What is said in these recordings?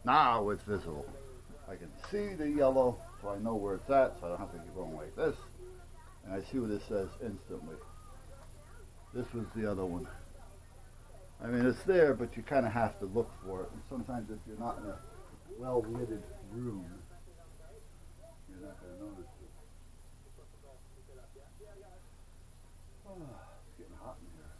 Now it's visible. I can see the yellow, so I know where it's at, so I don't have to keep going like this. And I see what it says instantly. This was the other one. I mean, it's there, but you kind of have to look for it. And sometimes if you're not in a well-lighted room, you're not going to notice it. Oh, it's getting hot in here.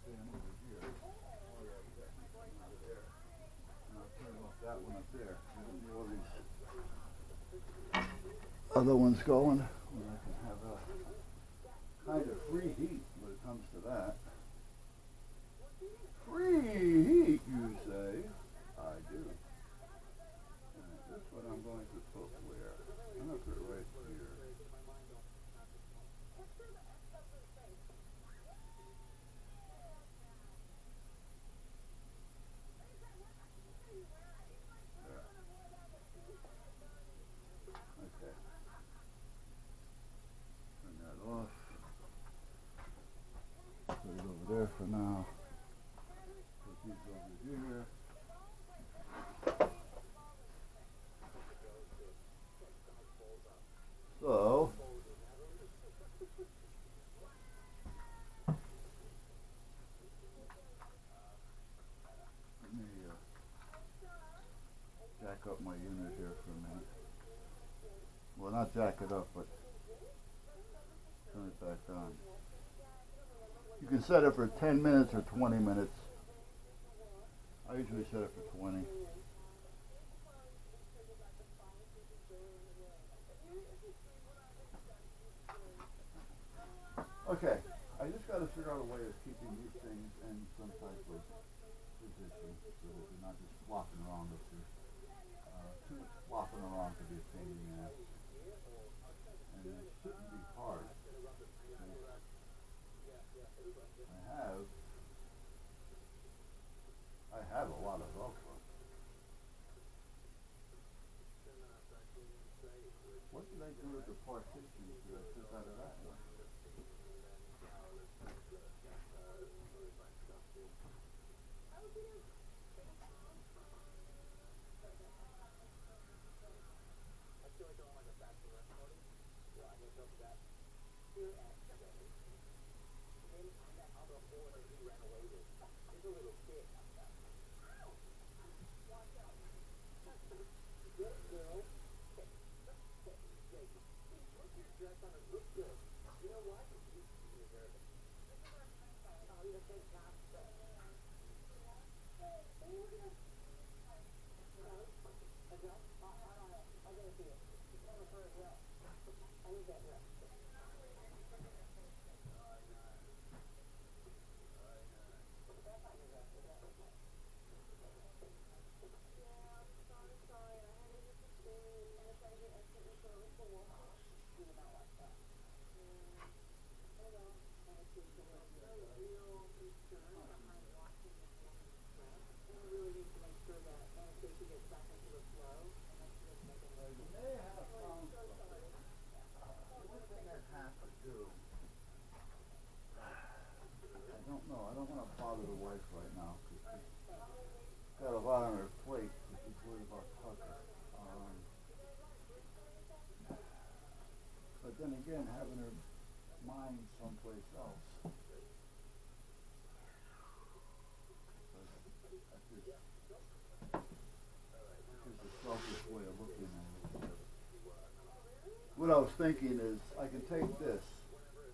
Stand over here. Oh yeah, you got something out there. And I'll turn off that one up there. And all these other ones going. And I can have a kind of free heat when it comes to that. Free heat, you say? I do. And this one I'm going to put where? I'm going to put it right here. Okay. Turn that off. Put it over there for now. Put these over here. So, let me jack up my unit here for a minute. Well, not jack it up, but turn it back on. You can set it for 10 minutes or 20 minutes. I usually set it for 20. Okay, I just got to figure out a way of keeping these things in some type of position so that they're not just flopping around up here. Too much flopping around to be a pain in the ass. And it shouldn't be hard. I have a lot of Velcro. What did I do with the partitions that I took out of that one? I don't want to bother the wife right now because she's got a lot on her plate. She's worried about Tucker. But then again, having her mind someplace else. That's just a selfish way of looking at it. What I was thinking is I can take this,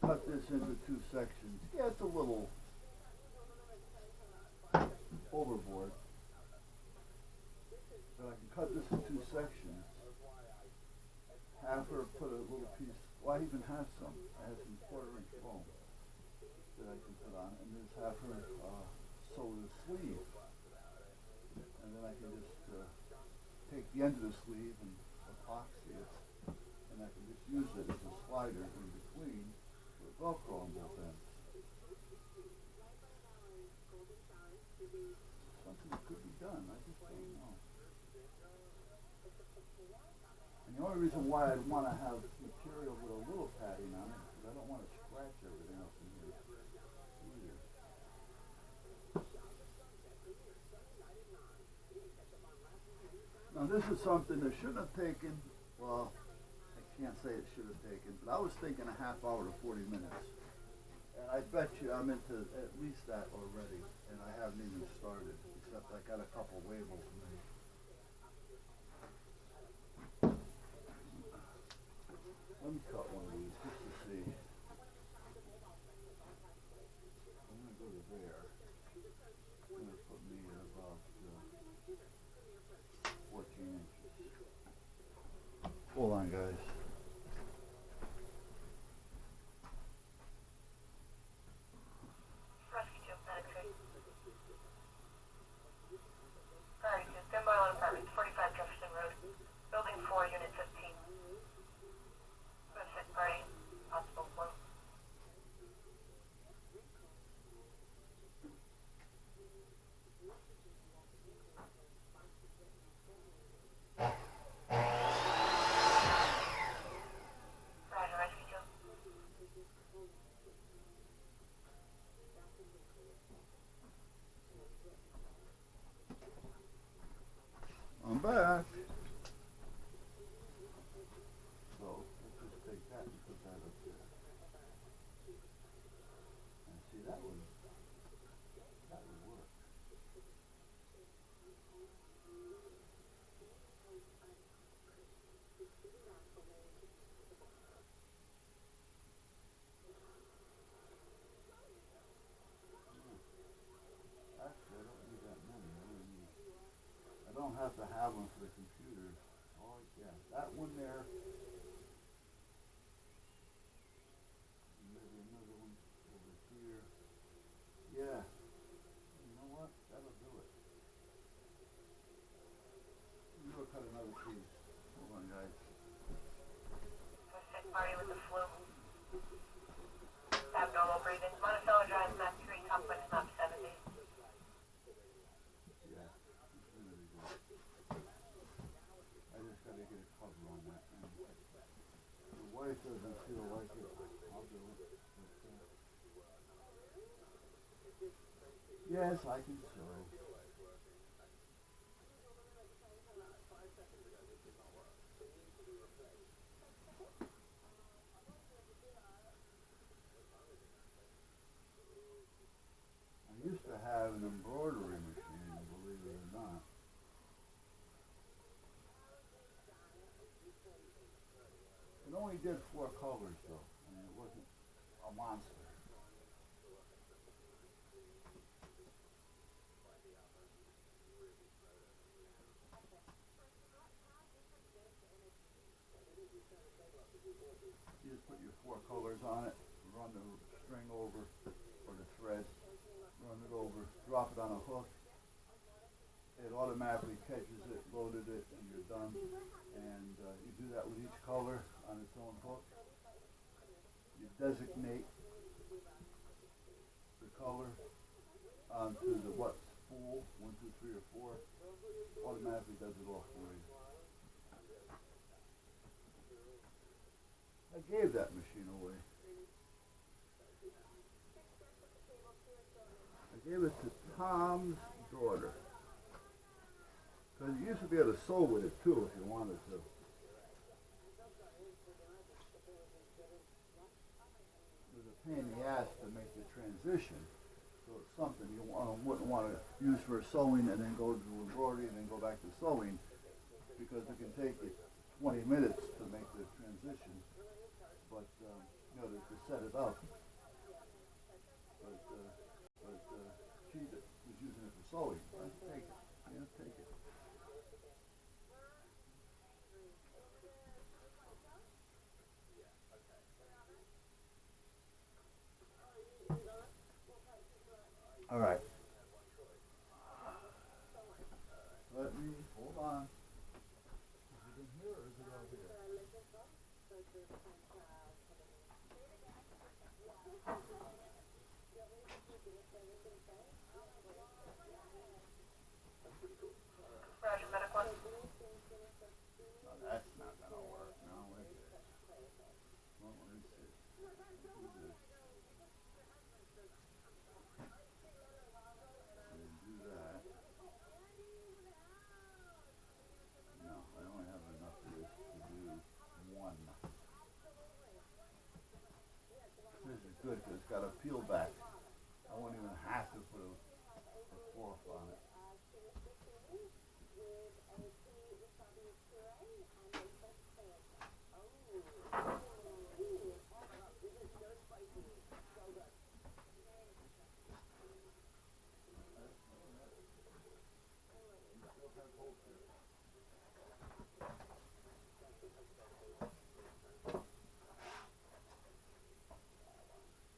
cut this into two sections. Yeah, it's a little overboard. But I can cut this in two sections. Have her put a little piece, well I even have some. I have some 1/4 inch foam that I can put on and just have her sew the sleeve. And then I can just take the end of the sleeve and epoxy it. And I can just use it as a slider in between with Velcro on both ends. Something that could be done, I just don't know. And the only reason why I'd want to have material with a little padding on it is because I don't want to scratch everything else in here either. this is something that shouldn't have taken, well, I can't say it should have taken, but I was thinking a half hour to 40 minutes. And I bet you I'm into at least that already, and I haven't even started, except I got a couple labels made. Let me cut one of these just to see. I'm going to go to there. I'm going to put me at about 14 inches. Hold on, guys. Rescue 2, penetrate. Priority 2, stand by on apartment, 45 Jefferson Road. Building 4, Unit 15. Suicide party, possible flow. Roger, Rescue 2. I'm back. So, let's just take that and put that up there. And see, that would work. Actually, I don't need that many. I don't have to have them for the computer. Oh, yeah, that one there. Maybe another one over here. Yeah. You know what? That'll do it. I'm going to cut another piece. Hold on, guys. Suicide party with the flu. Abnormal breathing. Monticello Drive, map 3, complex map 70. Yeah, it's gonna be good. I just gotta get a cover on that. And the wife doesn't feel like it. I'll do it. Yes, I can sew. I used to have an embroidery machine, believe it or not. It only did 4 colors though, and it wasn't a monster. You just put your 4 colors on it, run the string over, or the thread, run it over, drop it on a hook. It automatically catches it, loaded it, and you're done. And you do that with each color on its own hook. You designate the color onto the what spool, 1, 2, 3, or 4. Automatically does it all for you. I gave that machine away. I gave it to Tom's daughter. Because you used to be able to sew with it too if you wanted to. It was a pain in the ass to make the transition. So it's something you wouldn't want to use for sewing and then go to embroidery and then go back to sewing, because it can take you 20 minutes to make the transition. But you know, to set it up. But she was using it for sewing. Right? Take it. Yeah, take it. All right. Let me hold on. Is it in here or is it out here? Roger, medic 1. No, that's not gonna work. No, wait a minute. Well, let me see. Do this. And do that. No. one. This is good because it's got a peel back. I won't even have to put a fork on it.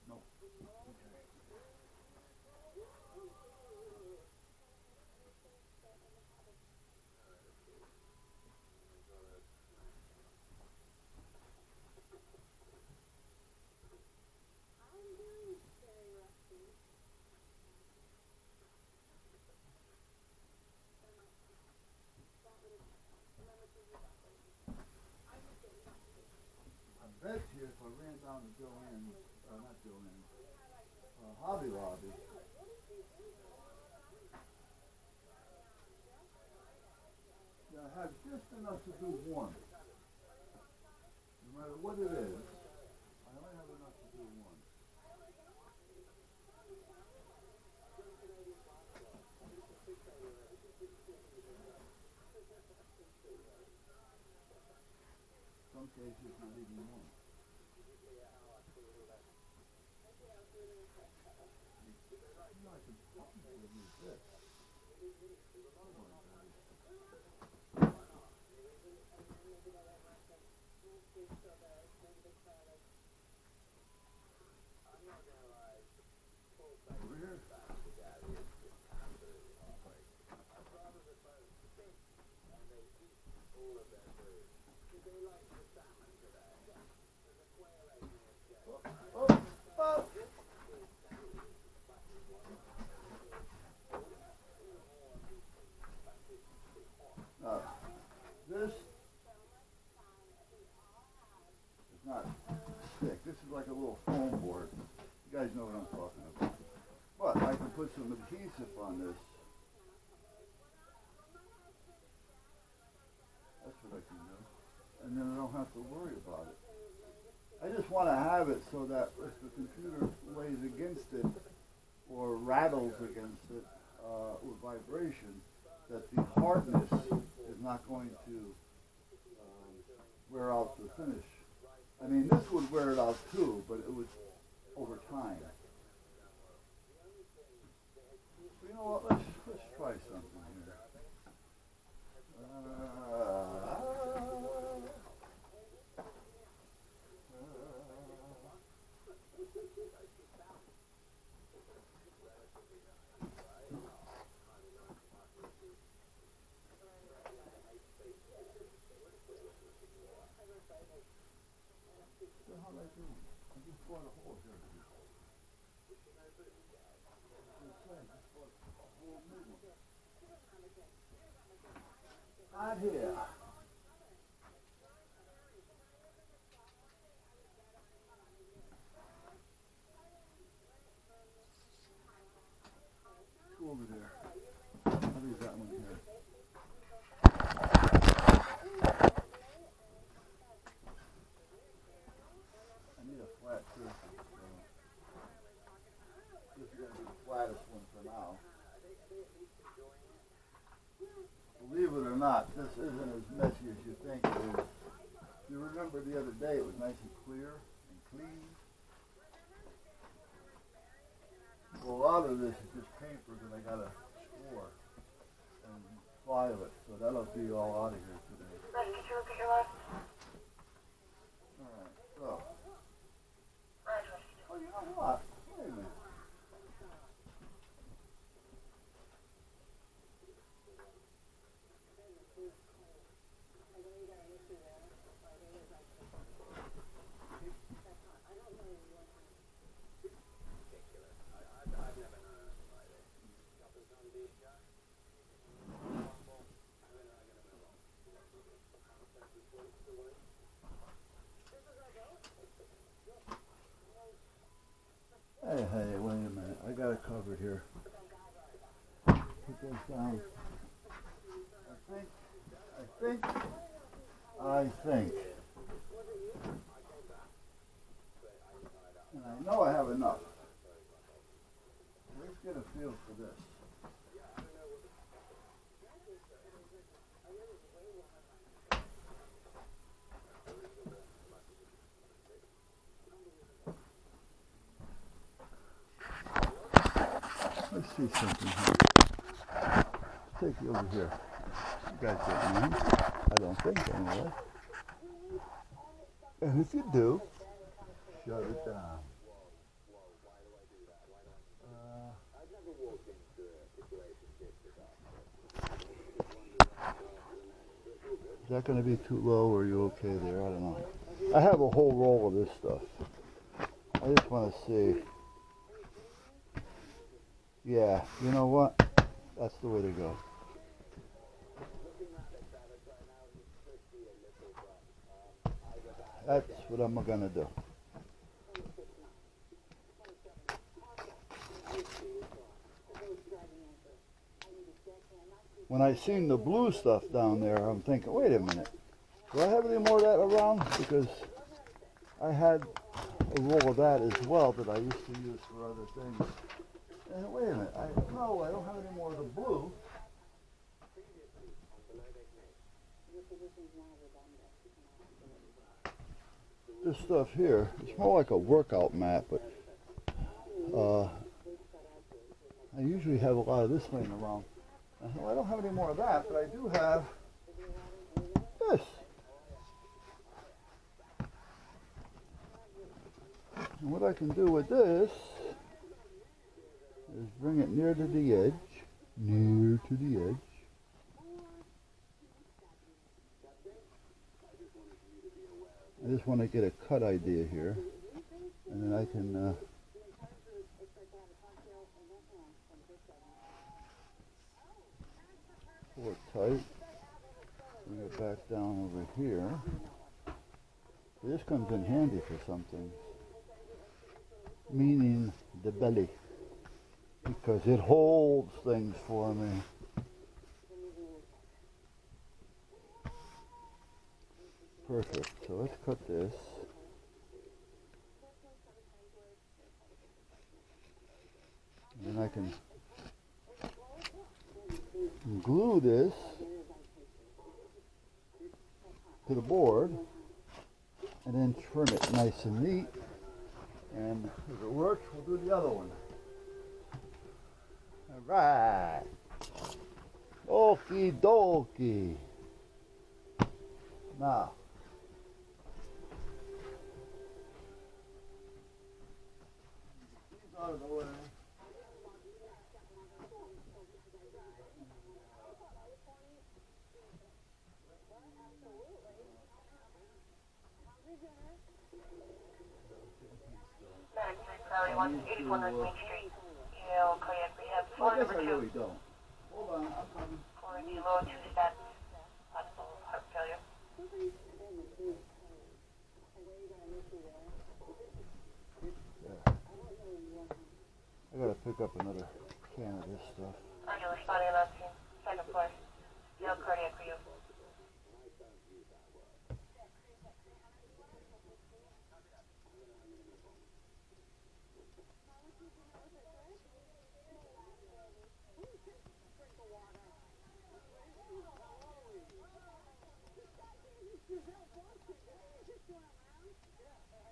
Nope. Okay. I bet you if I ran down to Joann's, not Joann's, Hobby Lobby, that I have just enough to do one. No matter what it is, I only have enough to do one. Some cases not even one. You know, I could probably use this. Over here. Oh, oh. This is not thick. This is like a little foam board. You guys know what I'm talking about. But I can put some adhesive on this. That's what I can do. And then I don't have to worry about it. I just want to have it so that if the computer lays against it or rattles against it with vibration, that the hardness is not going to wear out the finish. I mean, this would wear it out too, but it would over time. You know what? Let's try something here. How did I do? I just bought a hole here. Not here. Two over there. I'll leave that one here. I need a flat surface. This is going to be the flattest one for now. Believe it or not, this isn't as messy as you think it is. You remember the other day it was nice and clear and clean. Well, a lot of this is just paper that I gotta score and file it, so that'll be all out of here today. Ready, could you repeat your last? Alright, so. Right. Oh, you know what? Wait a minute. Hey, wait a minute. I got it covered here. Put this down. I think. You know I have enough. Let's get a feel for this. Let's see something here. Take you over here. You guys don't mind. I don't think anyway. And if you do, shut it down. Is that going to be too low, or are you okay there? I don't know. I have a whole roll of this stuff. I just want to see. Yeah, you know what? That's the way to go. That's what I'm going to do. When I seen the blue stuff down there, I'm thinking, wait a minute, do I have any more of that around? Because I had a roll of that as well that I used to use for other things. And wait a minute, no, I don't have any more of the blue. This stuff here, it's more like a workout mat, but I usually have a lot of this laying around. I don't have any more of that, but I do have this. And what I can do with this is bring it near to the edge. Near to the edge. I just want to get a cut idea here. And then I can pull it tight. Bring it back down over here. This comes in handy for something. Meaning the belly. Because it holds things for me. Perfect. So let's cut this. And then I can glue this to the board and then trim it nice and neat. And if it works, we'll do the other one. All right. Okie dokie. Now, these out of the way. Valley 181 North Main Street. Email cardiac rehab. I Phone guess number I 2 really don't. Hold on, I'm coming. for the low 2 stats. Possible heart failure. Yeah. I gotta pick up another can of this stuff. Roger, responding on scene. Second floor. Email cardiac rehab.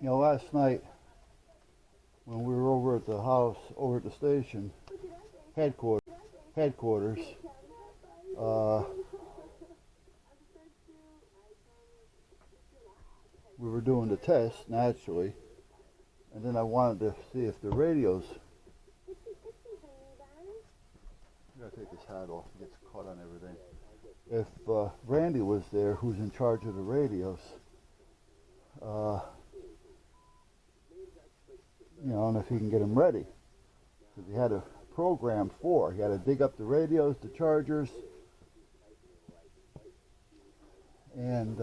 You know, last night when we were over at the house, over at the station, headquarters, we were doing the test naturally, and then I wanted to see if the radios. I gotta take this hat off; it gets caught on everything. If Randy was there, who's in charge of the radios, you know, and if he can get them ready, because he had a program for. He had to dig up the radios, the chargers, and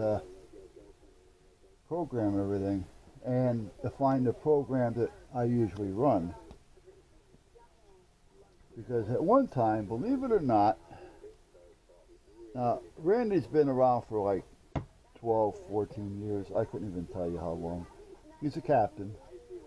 program everything, and to find the program that I usually run. Because at one time, believe it or not, now Randy's been around for like 12, 14 years. I couldn't even tell you how long. He's a captain.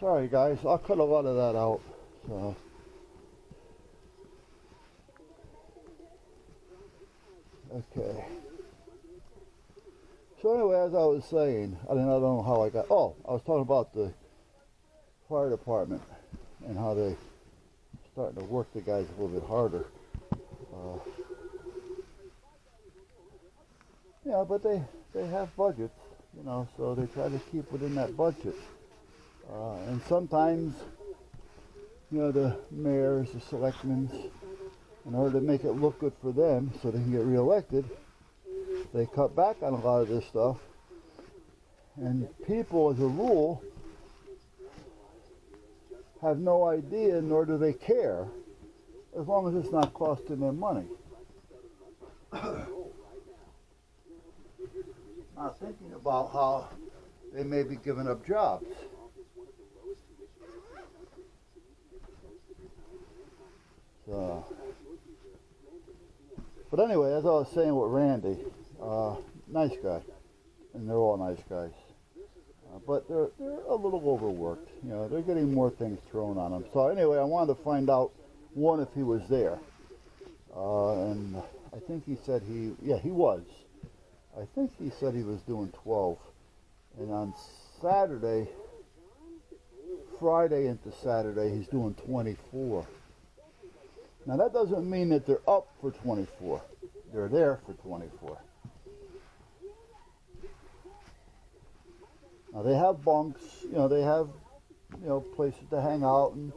Sorry guys, I'll cut a lot of that out. So. Okay. So anyway, as I was saying, I don't know how I got. Oh, I was talking about the fire department and how they starting to work the guys a little bit harder. Yeah, but they have budgets, you know, so they try to keep within that budget. And sometimes, you know, the mayors, the selectmen, in order to make it look good for them so they can get reelected, they cut back on a lot of this stuff. And people, as a rule, have no idea, nor do they care, as long as it's not costing them money. Not thinking about how they may be giving up jobs. So, but anyway, as I was saying with Randy, nice guy, and they're all nice guys. But they're a little overworked. You know, they're getting more things thrown on them. So anyway, I wanted to find out, one, if he was there. And I think he said he was. I think he said he was doing 12. And on Saturday, Friday into Saturday, he's doing 24. Now that doesn't mean that they're up for 24. They're there for 24. Now they have bunks, you know, they have, you know, places to hang out and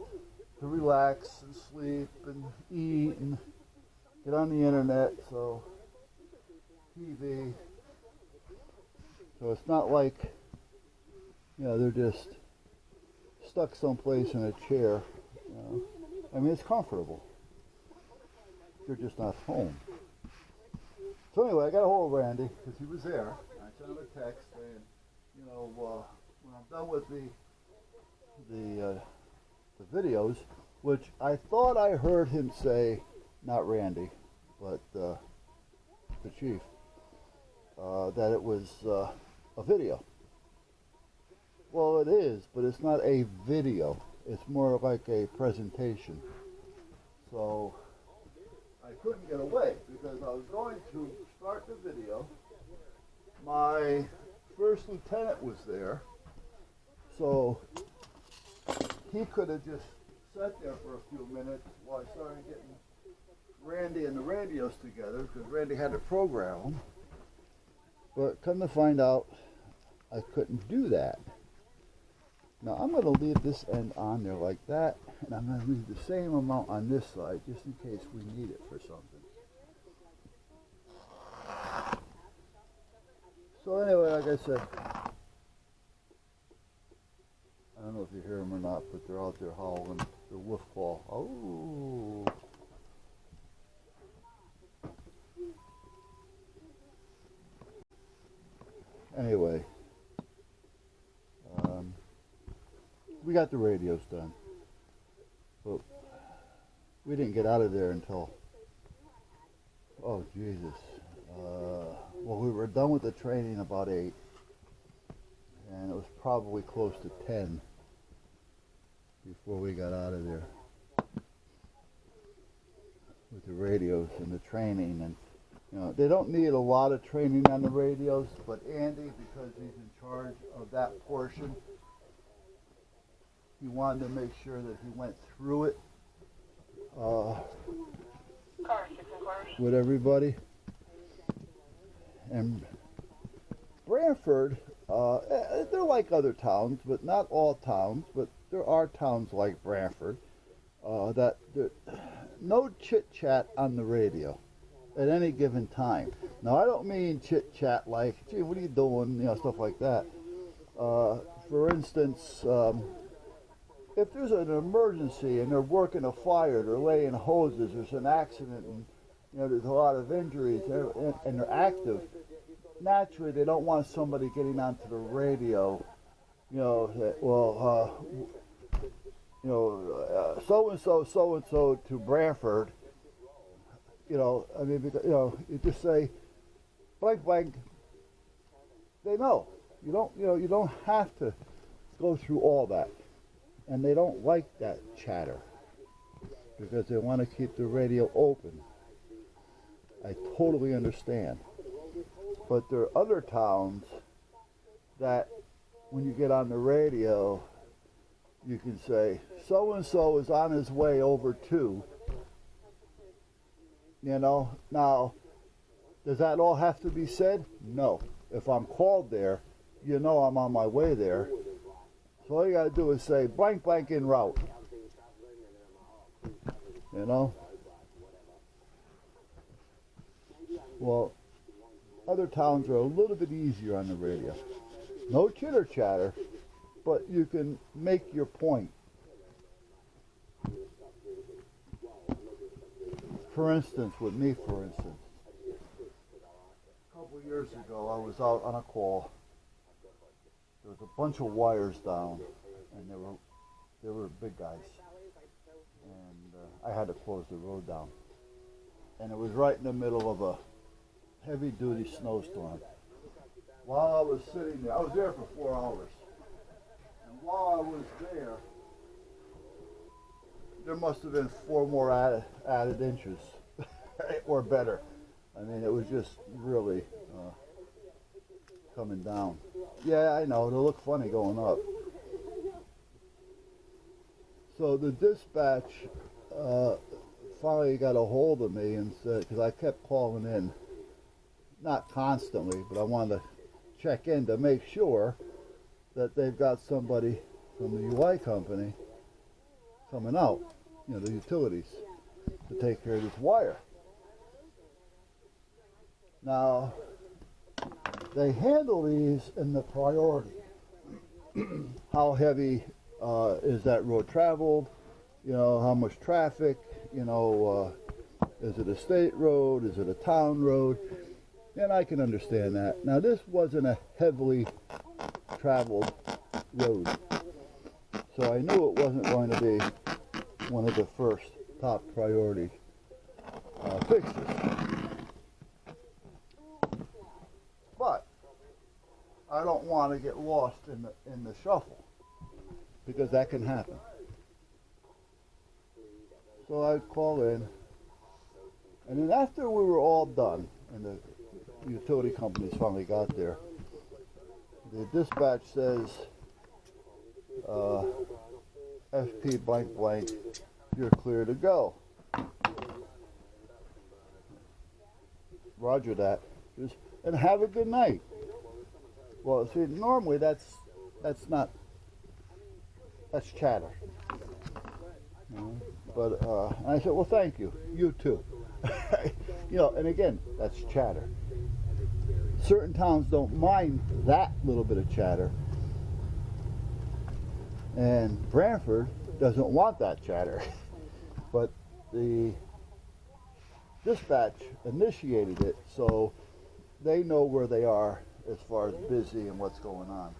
to relax and sleep and eat and get on the internet, so TV. So it's not like, you know, they're just stuck someplace in a chair, you know. I mean, it's comfortable. They're just not home. So anyway, I got a hold of Randy because he was there. I sent him a text saying, you know, when I'm done with the videos, which I thought I heard him say, not Randy, but the chief, that it was a video. Well, it is, but it's not a video. It's more like a presentation. So I couldn't get away because I was going to start the video. My first lieutenant was there, so he could have just sat there for a few minutes while I started getting Randy and the radios together, because Randy had to program them. But come to find out, I couldn't do that. Now I'm going to leave this end on there like that, and I'm going to leave the same amount on this side just in case we need it for something. So anyway, like I said, I don't know if you hear them or not, but they're out there howling. The wolf call. Oh. Anyway, we got the radios done, but we didn't get out of there until, oh Jesus, well, we were done with the training about 8, and it was probably close to 10 before we got out of there with the radios and the training. And you know, they don't need a lot of training on the radios, but Andy, because he's in charge of that portion, he wanted to make sure that he went through it with everybody. And Brantford, they're like other towns, but not all towns, but there are towns like Brantford that no chit-chat on the radio at any given time. Now, I don't mean chit-chat like, gee, what are you doing, you know, stuff like that. For instance, if there's an emergency and they're working a fire, they're laying hoses, there's an accident, and you know, there's a lot of injuries, and they're active, naturally they don't want somebody getting onto the radio, you know, that, well, so and so to Branford, you know, I mean, because, you know, you just say blank blank. They know. You don't have to go through all that, and they don't like that chatter because they want to keep the radio open. I totally understand. But there are other towns that when you get on the radio, you can say, so-and-so is on his way over to, you know. Now, does that all have to be said? No. If I'm called there, you know I'm on my way there. So all you got to do is say, blank, blank en route. You know? Well, other towns are a little bit easier on the radio. No chitter chatter, but you can make your point. For instance, with me, a couple of years ago, I was out on a call. There was a bunch of wires down, and they were big guys. And I had to close the road down. And it was right in the middle of a heavy-duty snowstorm. While I was sitting there, I was there for 4 hours. And while I was there must have been 4 more added inches, or better. I mean, it was just really coming down. Yeah, I know, it'll look funny going up. So the dispatch finally got a hold of me and said, because I kept calling in, not constantly, but I wanted to check in to make sure that they've got somebody from the UI company coming out, you know, the utilities, to take care of this wire. Now, they handle these in the priority. How heavy is that road traveled? You know, how much traffic? You know, is it a state road? Is it a town road? And I can understand that. Now, this wasn't a heavily traveled road, so I knew it wasn't going to be one of the first top priority fixes. But I don't want to get lost in the shuffle, because that can happen. So I'd call in, and then after we were all done, and the utility companies finally got there, the dispatch says, FP blank blank, you're clear to go. Roger that. And have a good night. Well, see, normally that's chatter. You know? But and I said, well, thank you. You too. You know, and again, that's chatter. Certain towns don't mind that little bit of chatter, and Branford doesn't want that chatter. But the dispatch initiated it, so they know where they are as far as busy and what's going on.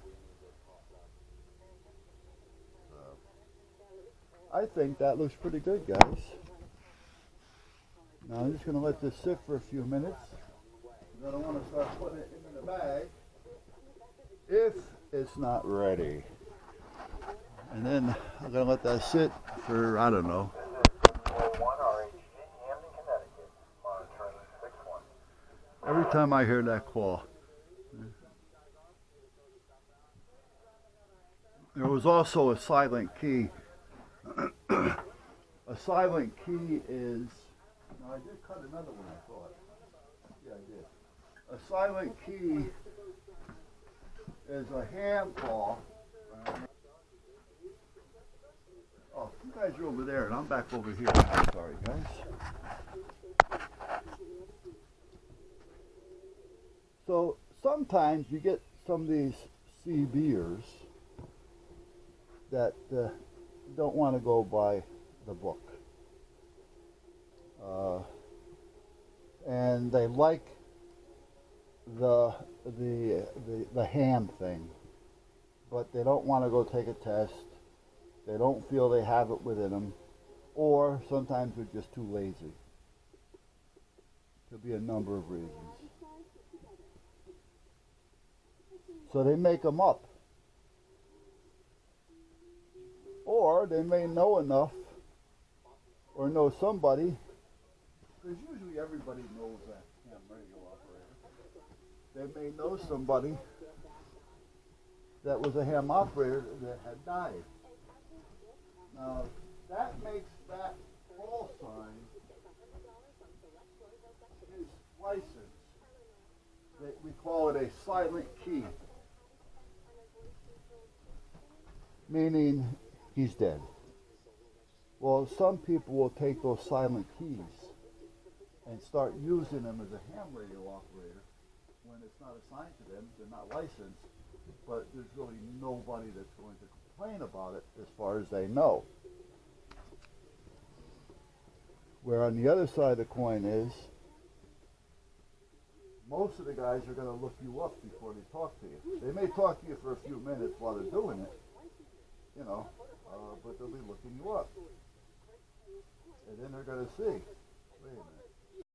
I think that looks pretty good, guys. Now I'm just going to let this sit for a few minutes. I don't want to start putting it in the bag if it's not ready. And then I'm going to let that sit for, I don't know. Every time I hear that call. There was also a silent key. A silent key is, no, I did cut another one, I thought. Yeah, I did. A silent key is a ham call. Oh, you guys are over there and I'm back over here. I'm sorry, guys. So sometimes you get some of these CBers that don't want to go by the book. And they like the ham thing, but they don't want to go take a test. They don't feel they have it within them, or sometimes they're just too lazy. Could be a number of reasons. So they make them up. Or they may know enough or know somebody, because usually everybody knows a ham radio operator. They may know somebody that was a ham operator that had died. Now, that makes that call sign his license. We call it a silent key, meaning he's dead. Well, some people will take those silent keys and start using them as a ham radio operator when it's not assigned to them, they're not licensed, but there's really nobody that's going to complain about it as far as they know. Where on the other side of the coin is, most of the guys are going to look you up before they talk to you. They may talk to you for a few minutes while they're doing it, you know, but they'll be looking you up. And then they're going to see, wait a minute.